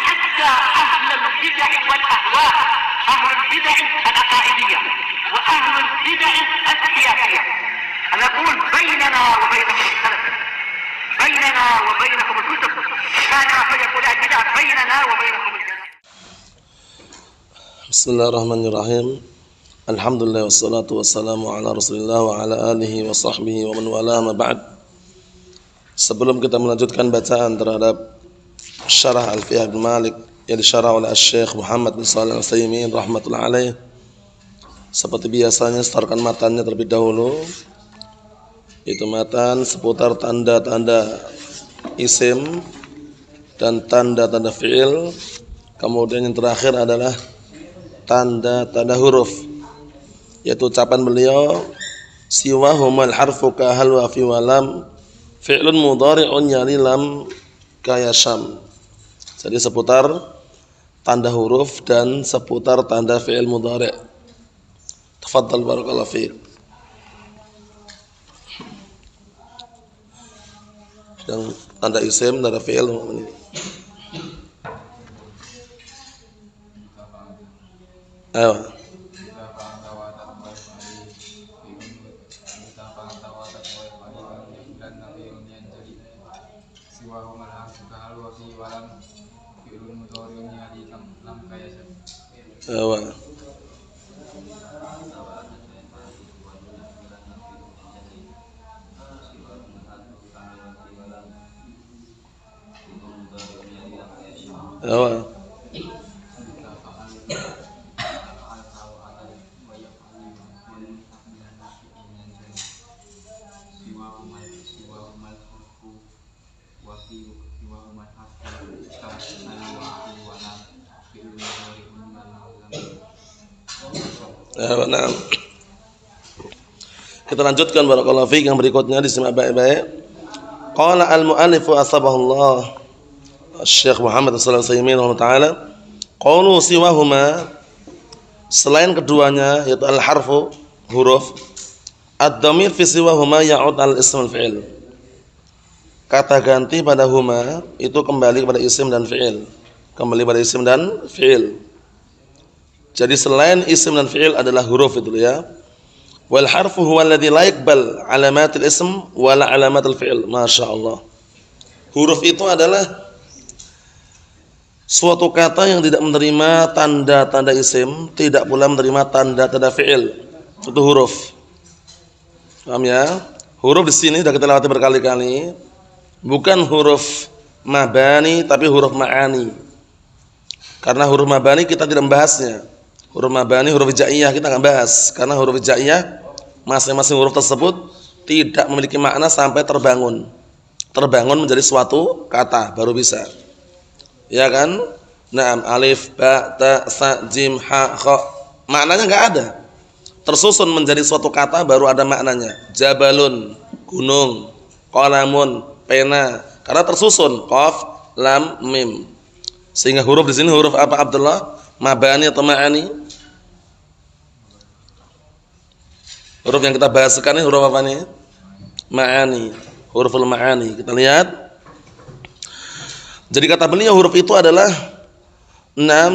حتى أهل البدع والأهواء، أهل البدع العقائدية وأهل البدع السياسية. أنا أقول بيننا وبينكم السلف، بيننا وبينكم الكتب، كان فيقول البدع بيننا وبينكم الجنة. بسم الله الرحمن الرحيم. Alhamdulillah wassalatu wassalamu ala Rasulillah wa ala alihi wa sahbihi wa man wala ma ba'd. Sebelum kita melanjutkan bacaan terhadap Syarah Alfiyah Ibnu Malik yang disyarah oleh Syekh Muhammad bin Shalih Al-Utsaimin rahmatullahi alaih, seperti biasanya setarkan matanya terlebih dahulu. Itu matan seputar tanda-tanda isim dan tanda-tanda fi'il. Kemudian yang terakhir adalah tanda-tanda huruf, yaitu ucapan beliau siwahumal harfu ka hal wa fi walam fi'lun mudhari'un yali lam kayasham. Jadi seputar tanda huruf dan seputar tanda fi'il mudhari'. Tafadhal barakallahu fiik. Yang tanda isim, tanda fi'il ini. Ayo. Nah, kita lanjutkan barakallahu fiik yang berikutnya, disimak baik-baik. Qala al-mu'allif asbahullah Syekh Muhammad sallallahu alaihi wasallam taala, qalu siwahuma, selain keduanya, yaitu al-harfu huruf, ad-dhamir fi siwahuma ya'ud al-ism al-fi'il. Kata ganti pada huma itu kembali kepada isim dan fi'il. Kembali pada isim dan fi'il. Jadi selain isim dan fi'il adalah huruf itu ya. Wal harfu huwa alladhi la yaqbal alamatil ism wala alamatil fi'il. Masyaallah. Huruf itu adalah suatu kata yang tidak menerima tanda-tanda isim, tidak pula menerima tanda-tanda fi'il. Itu huruf. Paham ya? Huruf di sini sudah kita lewati berkali-kali. Bukan huruf mabani tapi huruf ma'ani. Karena huruf mabani kita tidak membahasnya. Huruf mabani, huruf hijaiyah kita akan bahas. Karena huruf hijaiyah masing-masing huruf tersebut tidak memiliki makna sampai terbangun. Terbangun menjadi suatu kata baru bisa. Ya kan? Naam, alif, ba, ta, sa, jim, ha, kha. Maknanya enggak ada. Tersusun menjadi suatu kata baru ada maknanya. Jabalun, gunung, qalamun, pena. Karena tersusun qaf, lam, mim. Sehingga huruf di sini huruf apa Abdullah? Mabani atau ma'ani? Huruf yang kita bahas sekarang ini huruf apa nih? Ma'ani. Huruful ma'ani. Kita lihat. Jadi kata beliau huruf itu adalah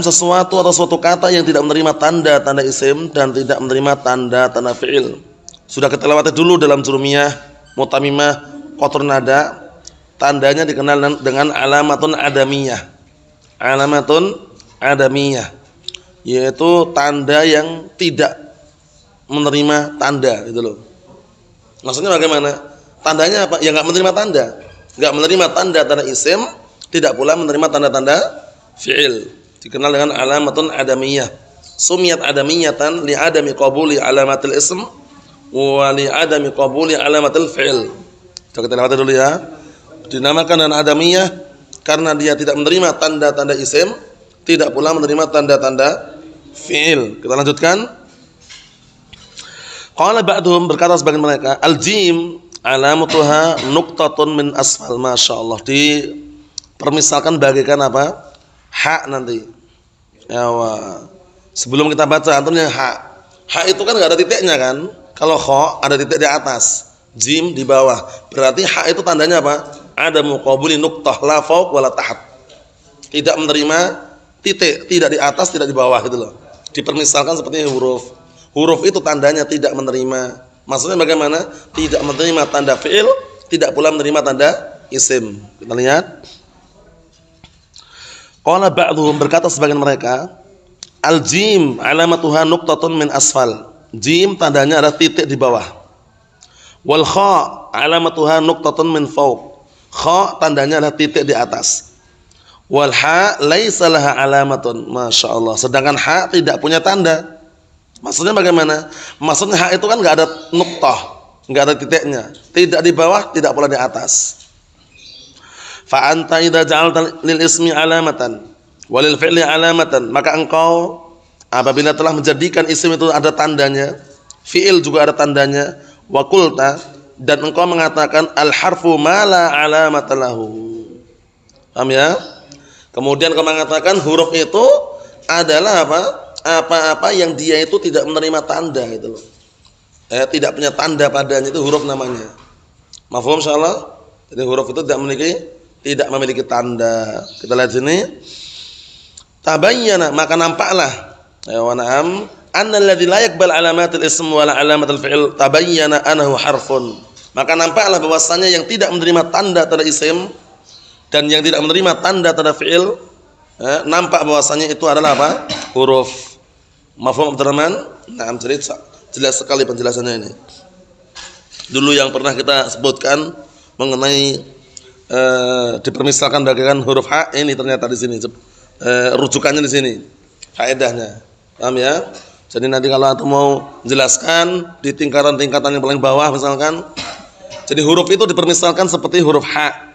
sesuatu atau suatu kata yang tidak menerima tanda-tanda isim dan tidak menerima tanda-tanda fi'il. Sudah kita lewati dulu dalam jurumiyah, mutamimah, qatur nada. Tandanya dikenal dengan alamatun adamiyah. Alamatun adamiyah, yaitu tanda yang tidak menerima tanda, gitu loh. Maksudnya bagaimana? Tandanya apa? Ya enggak menerima tanda. Enggak menerima tanda-tanda isim, tidak pula menerima tanda-tanda fi'il. Dikenal dengan alamatun adamiyah. Sumiyat adamiyatan li adami qabuli alamatil ism wa li adami qabuli alamatil fi'il. Coba kita lihat dulu ya. Dinamakan dengan adamiyah karena dia tidak menerima tanda-tanda isim, tidak pula menerima tanda-tanda fi'il. Kita lanjutkan. Qala ba'duhum, berkata sebagian mereka, al-jim alamatuha nuqtatun min asfal. Masyaallah, dipermisalkan bagaikan apa? Ha nanti. Ya, sebelum kita baca antumnya ha. Ha itu kan enggak ada titiknya kan? Kalau kha ada titik di atas, jim di bawah. Berarti ha itu tandanya apa? Ada muqabuli nuqtah la fawq wala tahat. tidak menerima titik, tidak di atas, tidak di bawah gitu loh. Dipermisalkan seperti huruf. Huruf itu tandanya tidak menerima. Maksudnya bagaimana? Tidak menerima tanda fi'il, tidak pula menerima tanda isim. Kita lihat. Qala ba'dhum, berkata sebagian mereka, al-jim alamatuha nuqtatun min asfal. Jim tandanya ada titik di bawah. Wal kha alamatuha nuqtatun min fawq. Kha tandanya ada titik di atas. Wal ha laisa laha alamatun. Masyaallah. Sedangkan ha tidak punya tanda. Maksudnya bagaimana? Maksudnya ha itu kan enggak ada nuqtah, enggak ada titiknya. Tidak di bawah, tidak pula di atas. Fa anta idza ja'alta lil ismi alamatan wa lil fi'li alamatan, maka engkau apabila telah menjadikan isim itu ada tandanya, fi'il juga ada tandanya, wa qulta, dan engkau mengatakan al harfu ma la alamata lahu. Paham ya? Kemudian engkau mengatakan huruf itu adalah apa? Apa-apa yang dia itu tidak menerima tanda gitu loh. Tidak punya tanda padanya, itu huruf namanya. Mafhum insyaallah? Jadi huruf itu tidak memiliki tanda. Kita lihat sini. Tabayyana, maka nampaklah wa na'am anna alladzi la yaqbal alamatil ism wala alamatil fi'il tabayyana annahu harfun. Maka nampaklah bahwasanya yang tidak menerima tanda isim dan yang tidak menerima tanda fi'il, nampak bahwasanya itu adalah apa? Huruf. Mafhum Abdurrahman? Nah, jadi jelas sekali penjelasannya ini. Dulu yang pernah kita sebutkan mengenai dipermisalkan bagaikan huruf ha, ini ternyata di sini rujukannya di sini. Faedahnya. Paham ya? Jadi nanti kalau antum mau jelaskan di tingkatan-tingkatan yang paling bawah misalkan, jadi huruf itu dipermisalkan seperti huruf ha.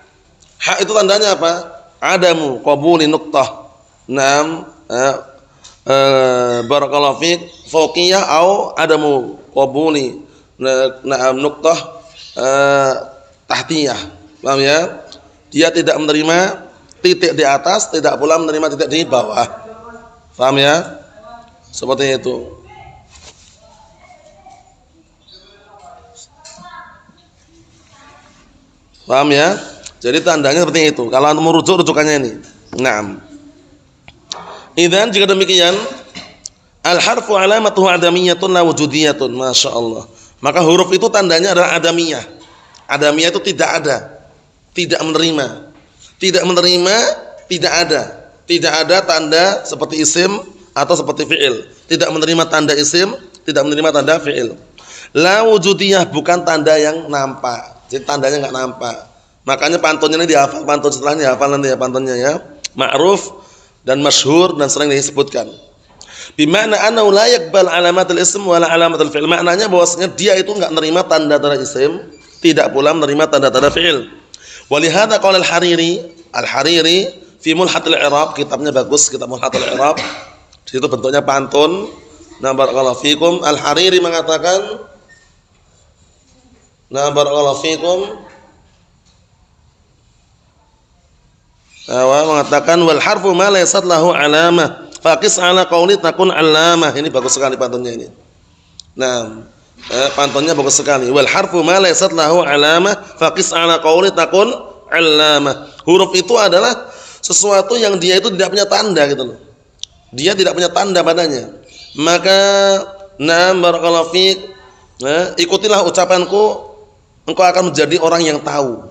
Ha itu tandanya apa? Adamu qabuli nuqtah. Naam, barakallahu fiik, fawqiyah au adamu qabuli naam nuqtah tahtiyah. Paham ya? Dia tidak menerima titik di atas, tidak pula menerima titik di bawah. Paham ya? Seperti itu. Paham ya? Jadi tandanya seperti itu. Kalau antum merujuk rujukannya ini. Naam. Idzan jika demikian, al harfu alamatuhu adamiyatun la wujudiyatun. Masyaallah. Maka huruf itu tandanya adalah adamiyah. Adamiyah itu tidak ada, tidak menerima. Tidak menerima, tidak ada. Tidak ada tanda seperti isim atau seperti fi'il. Tidak menerima tanda isim, tidak menerima tanda fi'il. La wujudiyah, bukan tanda yang nampak. Jadi tandanya enggak nampak. Makanya pantunnya ini dihafal, pantun setelahnya dihafal nanti ya pantunnya ya. Ma'ruf dan masyhur dan sering disebutkan. Bimana annahu la yaqbal alamatul ism wala alamatul fi'il. Maknanya bahwasanya dia itu enggak menerima tanda-tanda isim, tidak pula menerima tanda-tanda fi'il. Walihada qala Al-Hariri fi Mulhatul I'rab, kitabnya bagus, kitab Mulhatul I'rab. Di situ bentuknya pantun. Na barakallahu fikum. Al-Hariri mengatakan, na barakallahu fikum, mengatakan wal harfu ma laysat lahu alamah faqis ala qauli takun alamah. Ini bagus sekali pantunnya ini. Nah, pantunnya bagus sekali. Wal harfu ma laysat lahu alamah faqis ala qauli takun alamah. Huruf itu adalah sesuatu yang dia itu tidak punya tanda gitu loh. Dia tidak punya tanda padanya. Maka na barakallahu fiik, ikutilah ucapanku, engkau akan menjadi orang yang tahu.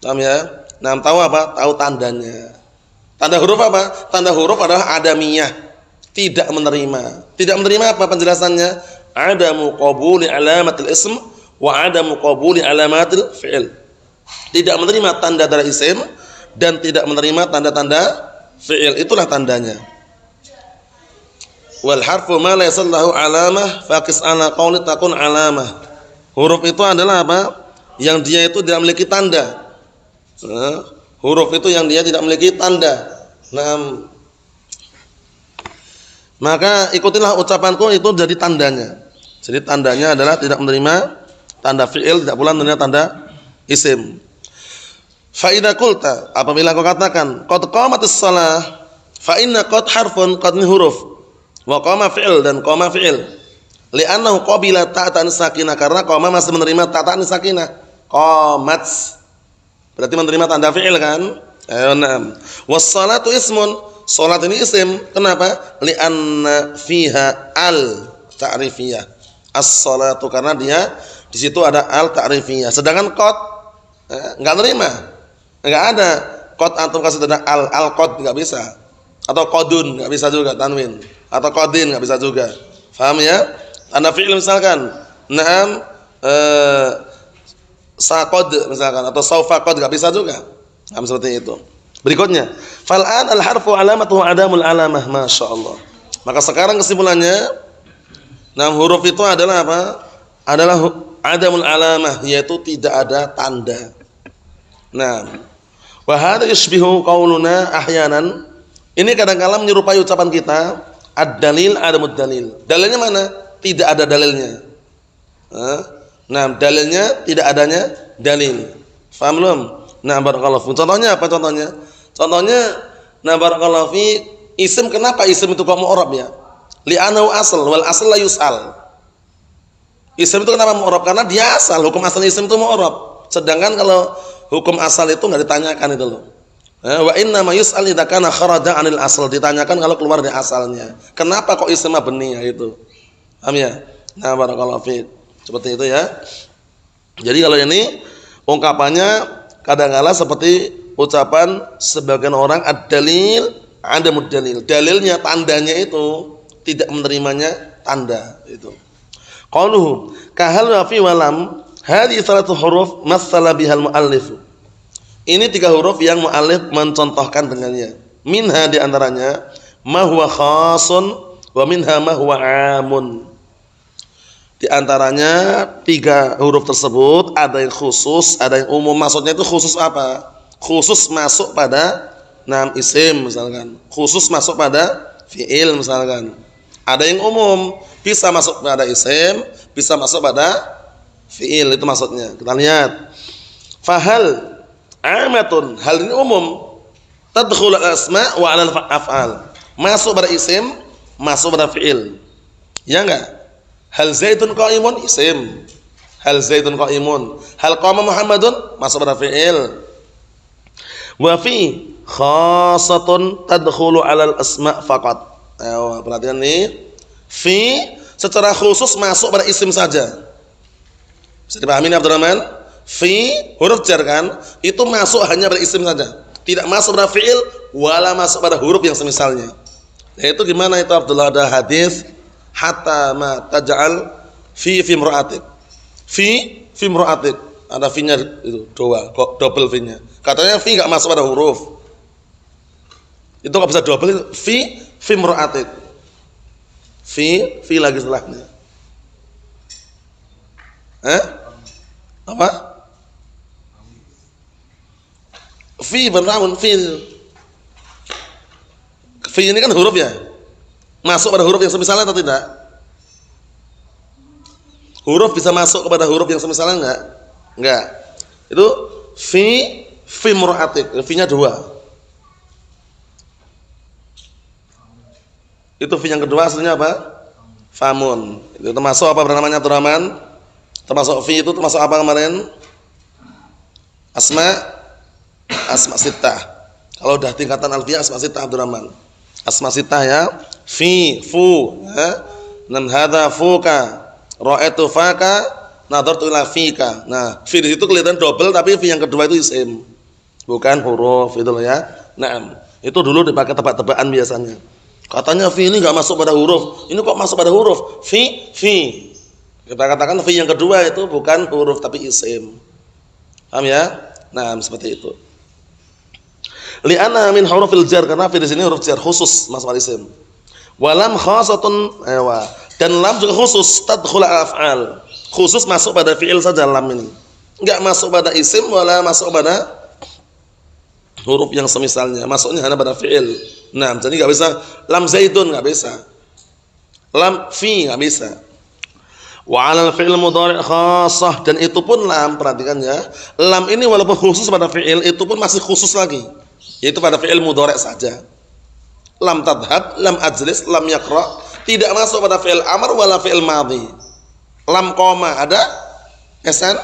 Paham ya? Nah, tahu apa? Tahu tandanya. Tanda huruf apa? Tanda huruf adalah adamiyah, tidak menerima. Tidak menerima apa penjelasannya? Adamu qabuli alamatil ism wa adamu qabuli alamatil fi'il. Tidak menerima tanda-tanda isim dan tidak menerima tanda-tanda fi'il. Itulah tandanya. Wal harfu ma laysa lahu alamah faqis ala qauli takun alamah. Huruf itu adalah apa? Yang dia itu tidak memiliki tanda. Huruf itu yang dia tidak memiliki tanda. Nah, maka ikutilah ucapanku, itu jadi tandanya. Jadi tandanya adalah tidak menerima tanda fi'il, tidak pula menerima tanda isim. Fa idza qulta, apabila kau katakan qad qamatis shalah, fa inna qad harfun, qad ni huruf, wa qama fi'il, dan qama fi'il. Li'annahu qabila ta'atan sakinah, karena qama masih menerima ta'atan sakinah. Qamat berarti menerima tanda fi'il kan? Ayo na'am. Was-salatu ismun. Salat ini isim. Kenapa? Li'anna fiha al ta'rifiyah. As-salatu karena dia di situ ada al ta'rifiyah. Sedangkan qad enggak nerima. Enggak ada. Qad antum kasih tanda al qad enggak bisa. Atau qadun enggak bisa juga tanwin. Atau qadin enggak bisa juga. Paham ya? Tanda fi'il misalkan na'am saqad misalkan atau saufaqad enggak bisa juga. Seperti itu. Berikutnya, fal'an al-harfu alamatuhu adamul alamah, masyaallah. Maka sekarang kesimpulannya, huruf itu adalah apa? Adalah adamul alamah, yaitu tidak ada tanda. Wa hadha yushbihu qauluna ahyanan. Ini kadang-kala menyerupai ucapan kita, ad-dalil adamud dalil. Dalilnya mana? Tidak ada dalilnya. Dalilnya tidak adanya dalil. Paham belum? Barakallahu fi. Contohnya apa contohnya? Contohnya barakallahu fi, isim kenapa isim itu kok mu'rab ya? Li'annahu asal wal asal la yus'al. Isim itu kenapa mu'rab? Karena dia asal, hukum asal isim itu mu'rab. Sedangkan kalau hukum asal itu enggak ditanyakan itu loh. Wa inna ma yus'al idza kana kharaja 'anil asal, ditanyakan kalau keluar dari asalnya. Kenapa kok isim mabni ya itu? Paham ya? Barakallahu fi. Seperti itu ya. Jadi kalau ini ungkapannya kadang-kala seperti ucapan sebagian orang ad-dalil adamud dalil. Dalilnya tandanya itu tidak menerimanya tanda itu. Qauluhu kahal wa fi walam hadhihi salatu huruf matsala bihal muallif. Ini 3 huruf yang muallif mencontohkan dengannya. Minha di antaranya ma huwa khasun wa minha ma huwa amun. Di antaranya 3 huruf tersebut ada yang khusus, ada yang umum. Maksudnya itu khusus apa? Khusus masuk pada isim misalkan. Khusus masuk pada fi'il misalkan. Ada yang umum, bisa masuk pada isim, bisa masuk pada fi'il, itu maksudnya. Kita lihat. Fahal amatun, hal ini umum. Tadkhul al-asma' wa 'ala al-af'al. Masuk pada isim, masuk pada fi'il. Ya enggak? Hal Zaidun qa'imun isim. Hal Zaidun qa'imun. Hal qama Muhammadun masuk pada fi'il. Wa fi khassatun tadkhulu 'alal asma' faqat. Ayo perhatikan nih. Fi secara khusus masuk pada isim saja. Bisa dipahami nih Abdurrahman? Fi huruf jar kan? Itu masuk hanya pada isim saja. Tidak masuk pada fi'il wala masuk pada huruf yang semisalnya. Itu gimana itu Abdullah? Ada hadis hatta ma taj'al fi imra'atik. Fi imra'atik. Ada fi-nya itu double fi-nya. Katanya fi enggak masuk pada huruf. Itu enggak bisa double fi imra'atik. Fi lagi setelahnya. Apa? Fi bernaun fil. Fi ini kan huruf ya? Masuk pada huruf yang semisalnya atau tidak? Huruf bisa masuk kepada huruf yang semisalnya enggak? Enggak. Itu fi imra'atik. Fi-nya 2. Itu fi yang kedua aslinya apa? Famun. Itu termasuk apa namanya Abdurrahman? Termasuk fi itu termasuk apa kemarin? Asma sittah. Kalau udah tingkatan alfiyah asma sittah Abdurrahman. Asma sittah ya. Fi, fu, dan hadza fuka, ra'aitu faka, nadartu ila fika. Nah, fi di situ kelihatan double tapi fi yang kedua itu isim. Bukan huruf itu loh ya. Naam. Itu dulu dipakai tebak-tebakan biasanya. Katanya fi ini enggak masuk pada huruf. Ini kok masuk pada huruf? Fi. Kita katakan fi yang kedua itu bukan huruf tapi isim. Paham ya? Nah, seperti itu. Li'anna min hurufil jar, karena fi di sini huruf jar khusus masuk pada isim. Walam khasatun dan lam juga khusus tadkhul al-af'al. Khusus masuk pada fi'il saja lam ini. Enggak masuk pada isim wala masuk pada huruf yang semisalnya. Masuknya hanya pada fi'il. Nah, jadi enggak bisa lam Zaidun, enggak bisa. Lam fi enggak bisa. Wa 'alal fi'il mudhari' khassah, dan itu pun lam, perhatikan ya. Lam ini walaupun khusus pada fi'il itu pun masih khusus lagi. Yaitu pada fi'il mudhari' saja. Lam tadhhab, lam ajlis, lam yaqra, tidak masuk pada fi'il amr wala fi'il madhi. Lam qama ada? Esan?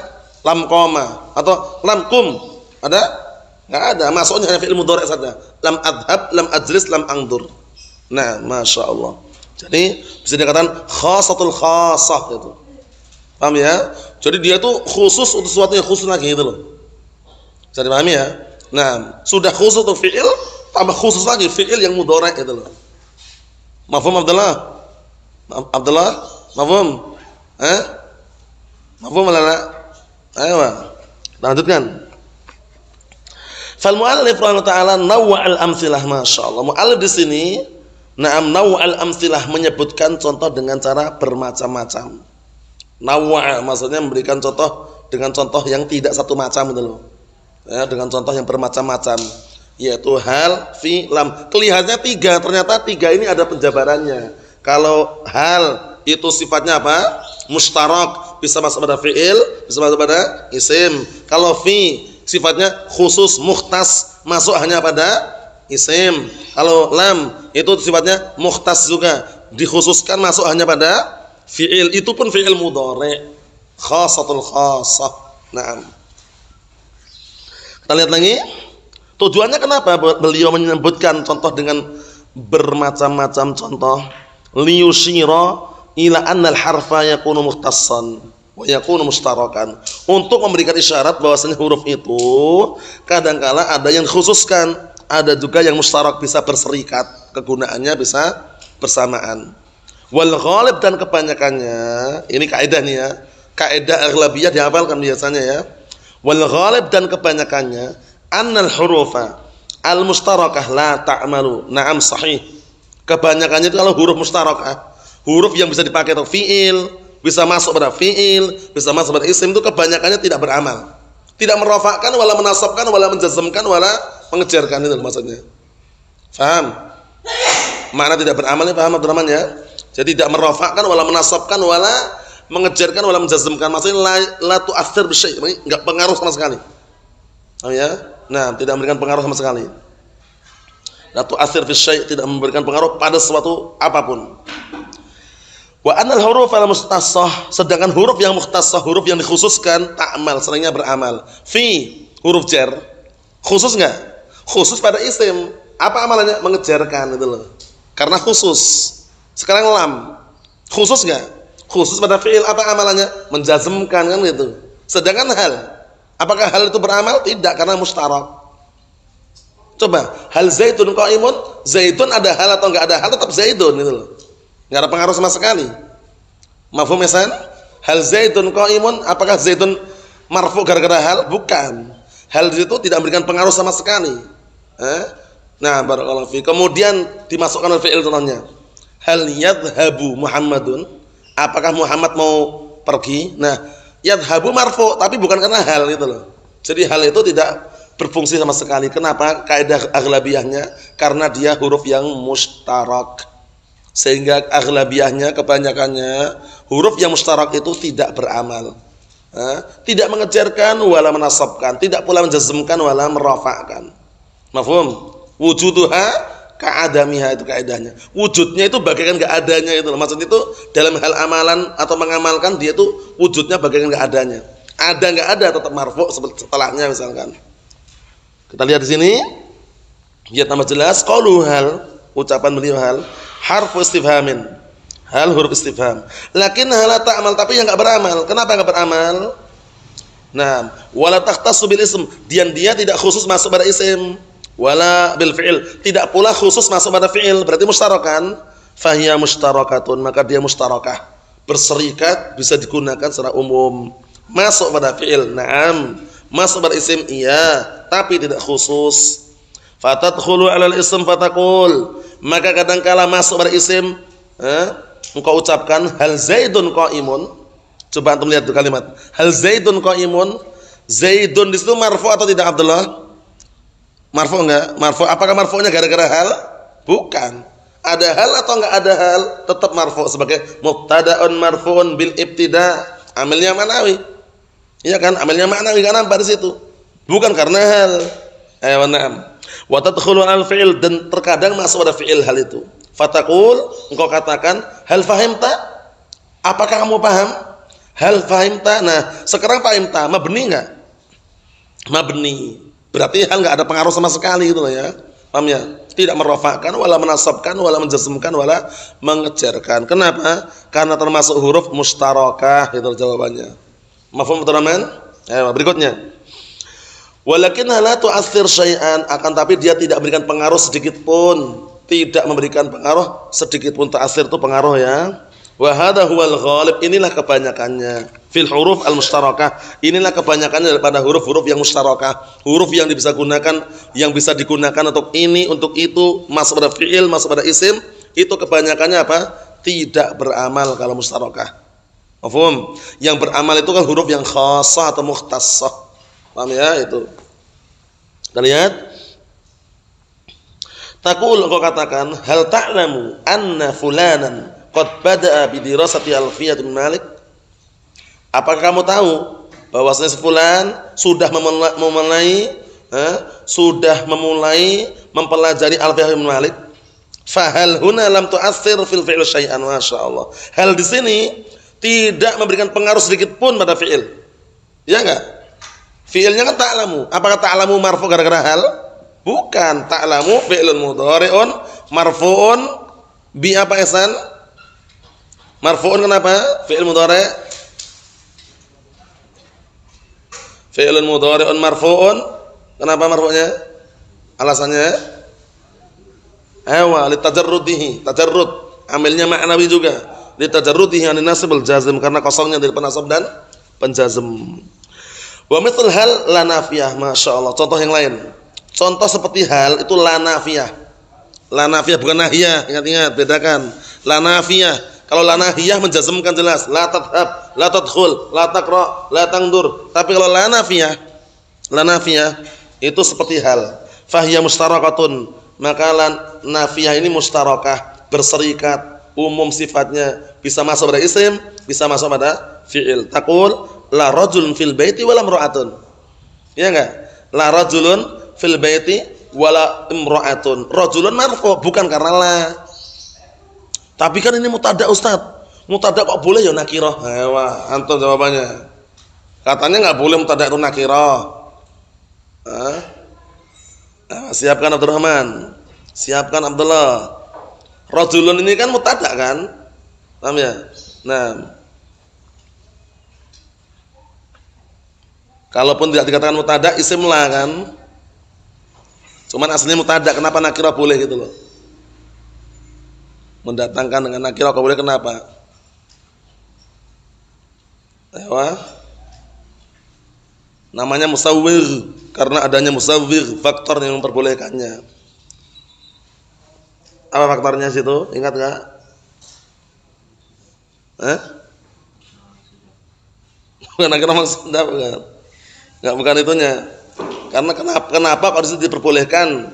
Lam qama atau lam kum ada? Enggak ada, masuknya hanya fi'il mudhari' saja. Lam adhab, lam ajlis, lam angdur. Nah, Masya Allah. Jadi bisa dikatakan khasatul khasah itu. Paham ya? Jadi dia tuh khusus untuk sesuatu yang khusus lagi gitu loh. Bisa dipahami ya? Nah, sudah khusus untuk fi'il, tambah khusus lagi fi'il yang mudhari' gitu loh. Mafhum Abdullah? Abdullah? Mafhum? Mafhum wala la? Ayo. Lanjutkan. Fal mu'allif rahimahullah ta'ala nawwa'al amtsilah, masyaallah. Mu'allif di sini nawwa'al amtsilah menyebutkan contoh dengan cara bermacam-macam. Nawwa' maksudnya memberikan contoh dengan contoh yang tidak satu macam gitu loh. Ya, dengan contoh yang bermacam-macam, yaitu hal, fi, lam. Kelihatannya tiga, ternyata tiga ini ada penjabarannya. Kalau hal itu sifatnya apa? Mustarak, bisa masuk pada fi'il, bisa masuk pada isim. Kalau fi sifatnya khusus, mukhtas, masuk hanya pada isim. Kalau lam itu sifatnya mukhtas juga, dikhususkan, masuk hanya pada fi'il. Itu pun fi'il mudhari', khasatul khasah. Naam. Kita lihat lagi. Tujuannya kenapa beliau menyebutkan contoh dengan bermacam-macam contoh? Liyushira ila annal harfa yakunu mukhtassan wa yakunu mustarakan. Untuk memberikan isyarat bahwasanya huruf itu kadangkala ada yang dikhususkan, ada juga yang mustarak, bisa berserikat, kegunaannya bisa bersamaan. Wal ghalib, dan kebanyakannya, ini kaidah nih ya, kaidah aghlabiyah dihafalkan biasanya ya. Wal ghalib, dan kebanyakannya, annal hurufa al mustarakah la ta'malu. Na'am, sahih. Kebanyakannya itu kalau huruf mustarakah, huruf yang bisa dipakai untuk fi'il, bisa masuk pada fi'il, bisa masuk pada isim, itu kebanyakannya tidak beramal. Tidak merofakkan, wala menasabkan, wala menjazmkan, wala mengejarkan, itu maksudnya. Faham? Makna tidak beramal ini paham Abdurrahman ya? Jadi tidak merofakkan, wala menasabkan, wala mengejarkan, wala menjazmkan. Maksudnya la tu'athir bisyai', enggak pengaruh sama sekali. Oh ya? Nah, tidak memberikan pengaruh sama sekali. La tu'athir bisyai', tidak memberikan pengaruh pada sesuatu apapun. Wa anal huruf al mukhtassah, sedangkan huruf yang mukhtassah, huruf yang dikhususkan, ta'mal, seringnya beramal. Fi, huruf jar, khusus enggak? Khusus pada isim. Apa amalannya? Mengejarkan, itu loh. Karena khusus. Sekarang lam, khusus enggak? Khusus pada fi'il, apa amalannya? Menjazmkan, kan gitu. Sedangkan hal, apakah hal itu beramal? Tidak, karena mustarak. Coba, hal zaitun qa'imun, zaitun ada hal atau enggak ada hal, tetap zaitun, gitu loh. Enggak ada pengaruh sama sekali. Mafhum ya? Hal zaitun qa'imun, apakah zaitun marfu gara-gara hal? Bukan. Hal itu tidak memberikan pengaruh sama sekali. Nah, barakallahu fi. Kemudian dimasukkan al fi'il contohnya. Hal yadhhabu Muhammadun, apakah Muhammad mau pergi? Nah, yadhhabu marfu, tapi bukan karena hal itu loh. Jadi hal itu tidak berfungsi sama sekali. Kenapa? Kaidah aghlabiyahnya karena dia huruf yang mustarak. Sehingga aghlabiyahnya, kebanyakannya huruf yang mustarak itu tidak beramal. Tidak mengejarkan wala menasabkan, tidak pula menjazmkan wala merafa'kan. Mafhum? Wujuduha ka'adamiha, itu kaidahnya. Wujudnya itu bagaikan enggak adanya itu. Maksud itu dalam hal amalan atau mengamalkan dia itu wujudnya bagaikan enggak adanya. Ada enggak ada tetap marfu setelahnya misalkan. Kita lihat di sini biar tambah jelas. Qaulu hal, ucapan beliau hal, harfu istifhamin. Hal huruf istifham. Lakin hala ta'mal, tapi yang enggak beramal. Kenapa enggak beramal? Nah, wala takhtassu bil ism, dia tidak khusus masuk pada isim. Wala bil fi'il, tidak pula khusus masuk pada fi'il, berarti mustarakan. Fahiya mustarakatun, maka dia mustarakah, berserikat, bisa digunakan secara umum. Masuk pada fi'il, na'am. Masuk pada isim, iya, tapi tidak khusus. Fatadkhulu 'alal ism fataqul, maka kadangkala masuk pada isim, engkau ucapkan hal zaidun qa'imun. Coba antum lihat tuh kalimat hal zaidun qa'imun. Zaidun di situ marfu atau tidak Abdullah? Marfu enggak? Marfu. Apakah marfu'nya gara-gara hal? Bukan. Ada hal atau enggak ada hal, tetap marfu sebagai mubtada'un marfu'un bil ibtida'. Amilnya ma'nawi. Iya kan? Amilnya ma'nawi kan nampak di situ. Bukan karena hal. Ayo na'am. Wa tadkhulu al fi'il, dan terkadang masuk pada fi'il hal itu. Fataqul, engkau katakan hal fahimta? Apakah kamu paham? Hal fahimta. Nah, sekarang fahimta mabni enggak? Mabni. Berarti hal enggak ada pengaruh sama sekali gitu loh ya. Paham ya? Tidak merofakkan, wala menasabkan, wala menjazmkan, wala mengejarkan. Kenapa? Karena termasuk huruf mustarakah, itu jawabannya. Mafhum teman-teman? Berikutnya. Walakinna la tu'athir syai'an, akan tapi dia tidak memberikan pengaruh sedikit pun. Tidak memberikan pengaruh sedikit pun. Ta'athir itu pengaruh ya. Wa hadha huwal ghalib, inilah kebanyakannya fil huruf al mustarakah, inilah kebanyakannya daripada huruf-huruf yang mustarakah, huruf yang bisa gunakan, yang bisa digunakan untuk ini, untuk itu, masuk pada fi'il, masuk pada isim, itu kebanyakannya apa? Tidak beramal kalau mustarakah. Mafhum? Yang beramal itu kan huruf yang khassah atau mukhtassah. Paham ya itu? Kita lihat. Taqul, engkau katakan, hal ta'lamu anna fulanan qad bada'a bi dirasati Alfiyah bin Malik? Apakah kamu tahu bahwasanya si fulan sudah memulai mempelajari Alfiyah bin Malik? Fa hal huna lam tu'athir fil fi'l syai'an, masyaallah. Hal di sini tidak memberikan pengaruh sedikit pun pada fi'il. Ya enggak? Fi'ilnya kan ta'lamu. Apakah ta'lamu marfu gara-gara hal? Bukan. Ta'lamu fi'lun mudhari'un marfu'un bi apa ihsan? Marfu'un kenapa? Fi'il mudhari'. Fi'ilun mudhari'un marfu'un. Kenapa marfu'nya? Alasannya? Litajarrudihi. Tajarrud. Amilnya ma'nawi juga. Litajarrudihi anin nasib al jazm, karena kosongnya dari penasab dan penjazm. Wa mithl hal la nafiyah, masyaallah. Contoh yang lain. Contoh seperti hal itu la nafiyah. La nafiyah bukan nahiyah. Ingat-ingat, bedakan. La nafiyah. Kalau la nahiyah menjazmkan jelas, la tadhhab, la tadkhul, la taqra, la tangdur. Tapi kalau la nafiyah itu seperti hal. Fahiya mustarakatun, maka la nafiyah ini mustarakah, berserikat, umum sifatnya, bisa masuk pada isim, bisa masuk pada fi'il. Taqul la rajulun fil baiti wala imra'atun. Ya enggak? La rajulun fil baiti wala imra'atun. Rajulun marfu, bukan karena la. Tapi kan ini mutada Ustaz. Mutada kok boleh ya nakirah? Wah, antum jawabannya. Katanya enggak boleh mutada itu nakirah. Siapkan Abdurrahman. Siapkan Abdullah. Rajulun ini kan mutada kan? Paham ya? Nah. Kalaupun tidak dikatakan mutada, isim lah kan? Cuman aslinya mutada, kenapa nakirah boleh gitu loh? Mendatangkan dengan nakirah kok boleh, kenapa? Namanya musawwir, karena adanya musawwir, faktor yang memperbolehkannya. Apa faktornya situ? Ingat enggak? Bukan nakirah maksudnya bukan. Enggak, bukan itunya. Karena kenapa kalau disitu diperbolehkan?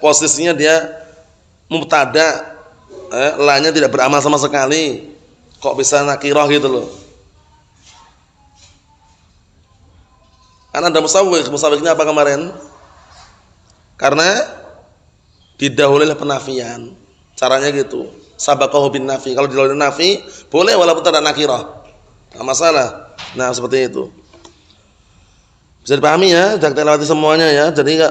Posisinya dia mubtada. La-nya tidak beramal sama sekali. Kok bisa nakirah gitu loh? Karena ada musawwir. Musawwirnya apa kemarin? Karena didahului oleh penafian. Caranya gitu. Sabaqahu bin nafi. Kalau didahului nafi, boleh walaupun tidak nakirah. Enggak masalah. Nah, seperti itu. Bisa dipahami ya? Jangan kita lewati semuanya ya. Jadi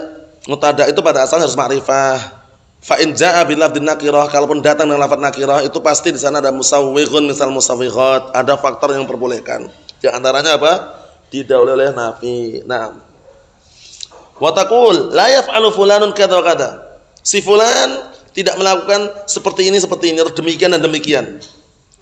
mutada itu pada asalnya harus ma'rifah. Fa in jaa bil lafdhin nakirah, kalaupun datang dengan lafaz nakirah itu pasti di sana ada musawwighun, misal musawwighat, ada faktor yang memperbolehkan. Di antaranya apa? Didahului oleh nafi. Naam. Wa taqul la yaf'alu fulanun kadza wa kadza. Si fulan tidak melakukan seperti ini, demikian dan demikian.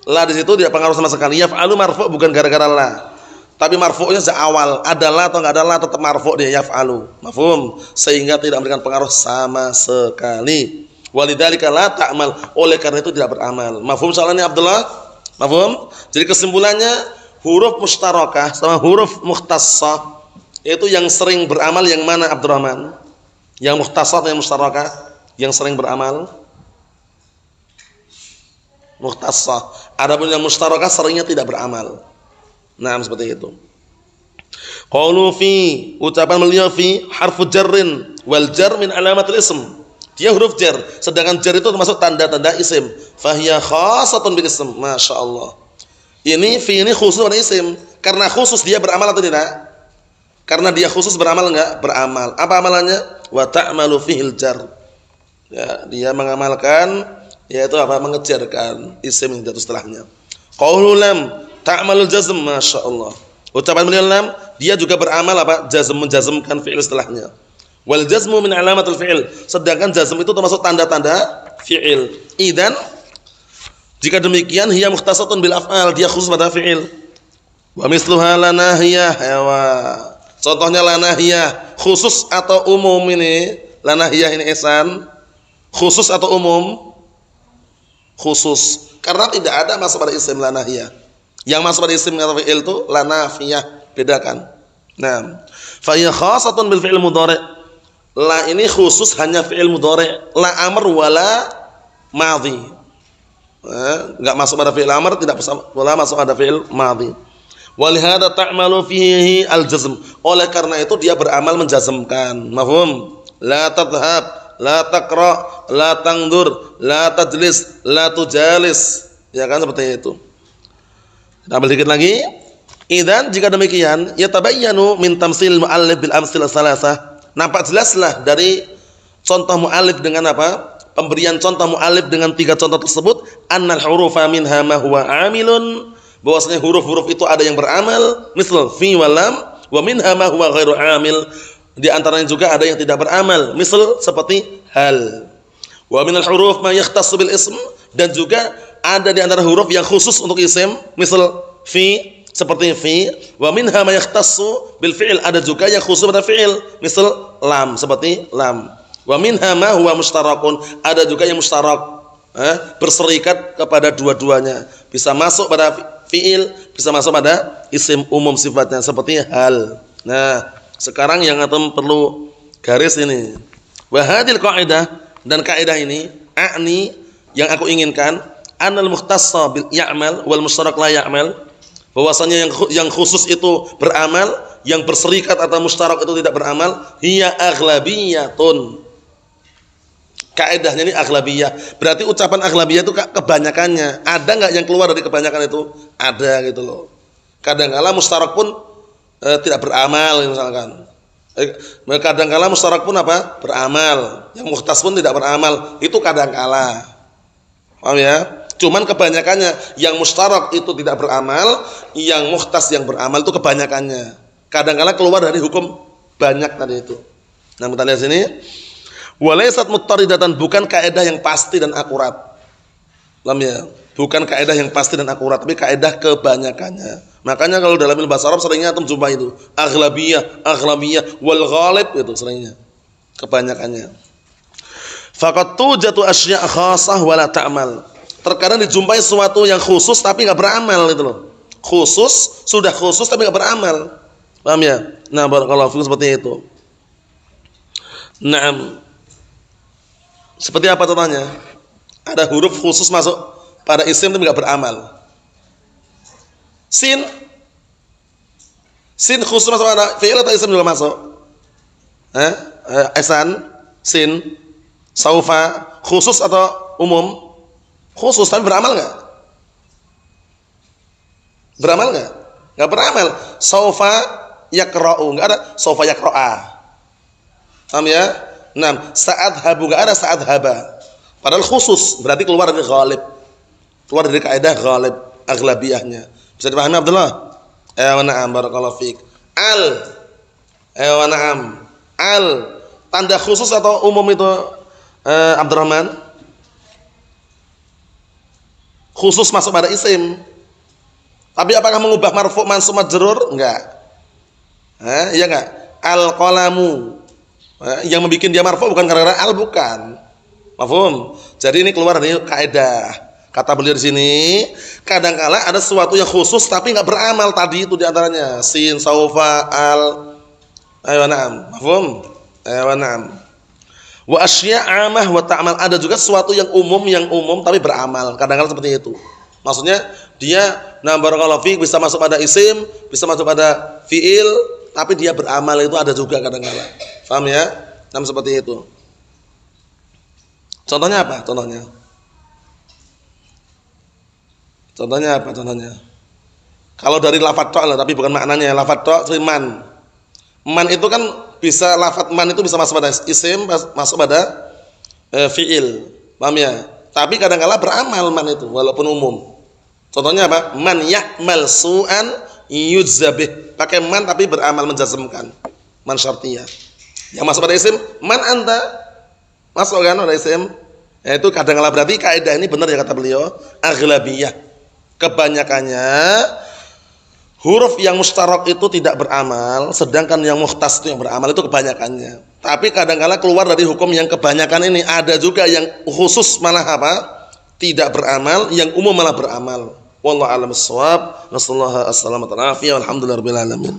La di situ tidak pengaruh sama sekali. Yaf'alu marfu' bukan gara-gara la. Tapi marfu'nya sejak awal, ada la atau enggak ada la tetap marfu' dia, yaf'alu. Mafhum? Sehingga tidak memberikan pengaruh sama sekali. Walidzalika la ta'mal, oleh karena itu tidak beramal. Mafhum soalnya Abdullah? Mafhum? Jadi kesimpulannya huruf mustarakah sama huruf mukhtassah itu yang sering beramal yang mana Abdurrahman? Yang mukhtassah atau yang mustarakah? Yang sering beramal? Mukhtassah. Adapun yang mustarakah seringnya tidak beramal. Nah, seperti itu. Qaulu fi, ucapan beliau fi harfu jarrin wal jar min alamatil ism. Dia huruf jar, sedangkan jar itu termasuk tanda-tanda isim. Fahiya khassatun bil ism. Masyaallah. Ini fi ini khusus pada isim, karena khusus dia beramal atau tidak? Karena dia khusus beramal enggak? Beramal. Apa amalannya? Wa ta'malu fihil jar. Ya, dia mengamalkan yaitu apa? Mengejarkan isim yang jatuh setelahnya. Qaulu lam ta'malul jazm, masyaallah. Ucapan beliau lam, dia juga beramal apa? Jazm, menjazmkan fi'il setelahnya. Wal jazmu min alamatul fi'il. Sedangkan jazm itu termasuk tanda-tanda fi'il. Idzan jika demikian hiya mukhtasatun bil af'al, dia khusus pada fi'il. Wa misluha lanahiyah. Contohnya lanahiyah, khusus atau umum ini? Lanahiyah ini ihsan, khusus atau umum? Khusus. Karena tidak ada masuk pada isim lanahiyah. Yang masuk pada isim atau fi'il itu lanafiyah, bedakan. Nah, fa hiya khassatun bil fi'il mudhari'. La ini khusus hanya fi'il mudhari', la amr wala madhi. Enggak masuk pada fi'il amr, tidak pula masuk pada fi'il madhi. Walihada ta'malu fihi al-jazm. Oleh karena itu dia beramal menjazmkan. Mafhum? La tadhhab, la taqra, la tangdur, la tajlis, la tujalis. Ya kan seperti itu. Kita ambil dikit lagi. Idzan jika demikian, yatabayyanu min tamsil mu'allif bil amsil salasah. Nampak jelaslah dari contoh mu'allif dengan apa? Pemberian contoh mu'allif dengan 3 contoh tersebut, annal hurufa minha ma huwa 'amilun. Bahwasanya huruf-huruf itu ada yang beramal, misal fi wa lam, wa minha ma huwa ghairu 'amil. Di antaranya juga ada yang tidak beramal, misal seperti hal. Wa minal huruf ma yakhtassu bil ism, dan juga ada di antara huruf yang khusus untuk isim, misal fi seperti fi, wa minha ma yakhtassu bil fi'il, ada juga yang khusus pada fi'il, misal lam seperti lam. Wa minha ma huwa mushtarakun, ada juga yang mushtarak, berserikat kepada dua-duanya, bisa masuk pada fi'il, bisa masuk pada isim umum sifatnya seperti hal. Nah, sekarang yang antum perlu garis ini. Wa hadhil qaidah, dan kaidah ini a'ni, yang aku inginkan, anal mukhtassa bil ya'mal wal mushtarak la ya'mal. Bahwasanya yang khusus itu beramal, yang berserikat atau mushtarak itu tidak beramal, hiya aghlabiyatun. Kaidahnya ini aghlabiyah. Berarti ucapan aghlabiyah itu kebanyakannya. Ada enggak yang keluar dari kebanyakan itu? Ada gitu loh. Kadang-kala mustarak pun tidak beramal misalkan. Kadang-kala mustarak pun apa? Beramal. Yang mukhtas pun tidak beramal. Itu kadang-kala. Paham ya? Cuman kebanyakannya yang mustarak itu tidak beramal, yang mukhtas yang beramal itu kebanyakannya. Kadang-kala keluar dari hukum banyak tadi itu. Nah, kita lihat sini. Walaysat muttaridatan, bukan kaidah yang pasti dan akurat. Paham ya? Bukan kaidah yang pasti dan akurat, tapi kaidah kebanyakannya. Makanya kalau dalam ilmu bahasa Arab seringnya antum jumpa itu aghlabiyah wal ghalib, itu seringnya kebanyakannya. Faqad tujatu asya' khassah wala ta'mal. Terkadang dijumpai sesuatu yang khusus tapi enggak beramal itu loh. Khusus, sudah khusus tapi enggak beramal. Paham ya? Nah, barakallahu fikum seperti itu. Naam. Seperti apa contohnya? Ada huruf khusus masuk pada isim tapi enggak beramal. Sin khusus masuk pada fi'il atau isim juga masuk? Ihsan, sin, saufa, khusus atau umum? Khusus, tapi beramal enggak? Beramal enggak? Enggak beramal. Saufa yaqra'u, enggak ada saufa yaqra'a. Paham ya? Nah, saat habu enggak ada saat haba. Padahal khusus, berarti keluar dari ghalib. Keluar dari kaidah ghalib, aghlabiyahnya. Bisa dipahami Abdullah? Wa na'am, barakallahu fiik. Wa na'am. Tanda khusus atau umum itu Abdurrahman? Khusus masuk pada isim. Tapi apakah mengubah marfu' mansub majrur? Enggak. Iya enggak? Al-qalamu. Yang membuat dia marfu' bukan karena al, bukan. Mafhum? Jadi ini keluar dari kaidah. Kata beliau di sini, kadang-kala ada sesuatu yang khusus tapi enggak beramal tadi itu di antaranya sin, saufa, al. Ayo na'am. Mafhum? Ayo na'am. Wa asya' 'amah wa ta'mal, ada juga sesuatu yang umum tapi beramal. Kadang-kala seperti itu. Maksudnya dia barakallahu fiik bisa masuk pada isim, bisa masuk pada fiil, tapi dia beramal itu ada juga kadang-kala. Paham ya? Seperti itu. Contohnya apa? Contohnya apa? Kalau dari lafadz tok, tapi bukan maknanya. Lafadz tok, man. Man itu kan bisa, lafadz man itu bisa masuk pada isim, masuk pada fi'il. Paham ya? Tapi kadang-kala beramal man itu walaupun umum. Contohnya apa? Man ya'mal su'an yujzabih. Pakai man tapi beramal menjazmkan. Man syartiyah. Yang masuk pada isim, man anta. Masuk kan pada isim? Itu kadang-kala berarti kaidah ini benar ya kata beliau, aghlabiyah. Kebanyakannya huruf yang mustarak itu tidak beramal, sedangkan yang mukhtas itu yang beramal, itu kebanyakannya. Tapi kadang-kala keluar dari hukum yang kebanyakan ini. Ada juga yang khusus malah apa? Tidak beramal, yang umum malah beramal. Wallahu a'lam bissawab. Nasallahu alaihi wasallam. Alhamdulillahirabbil alamin.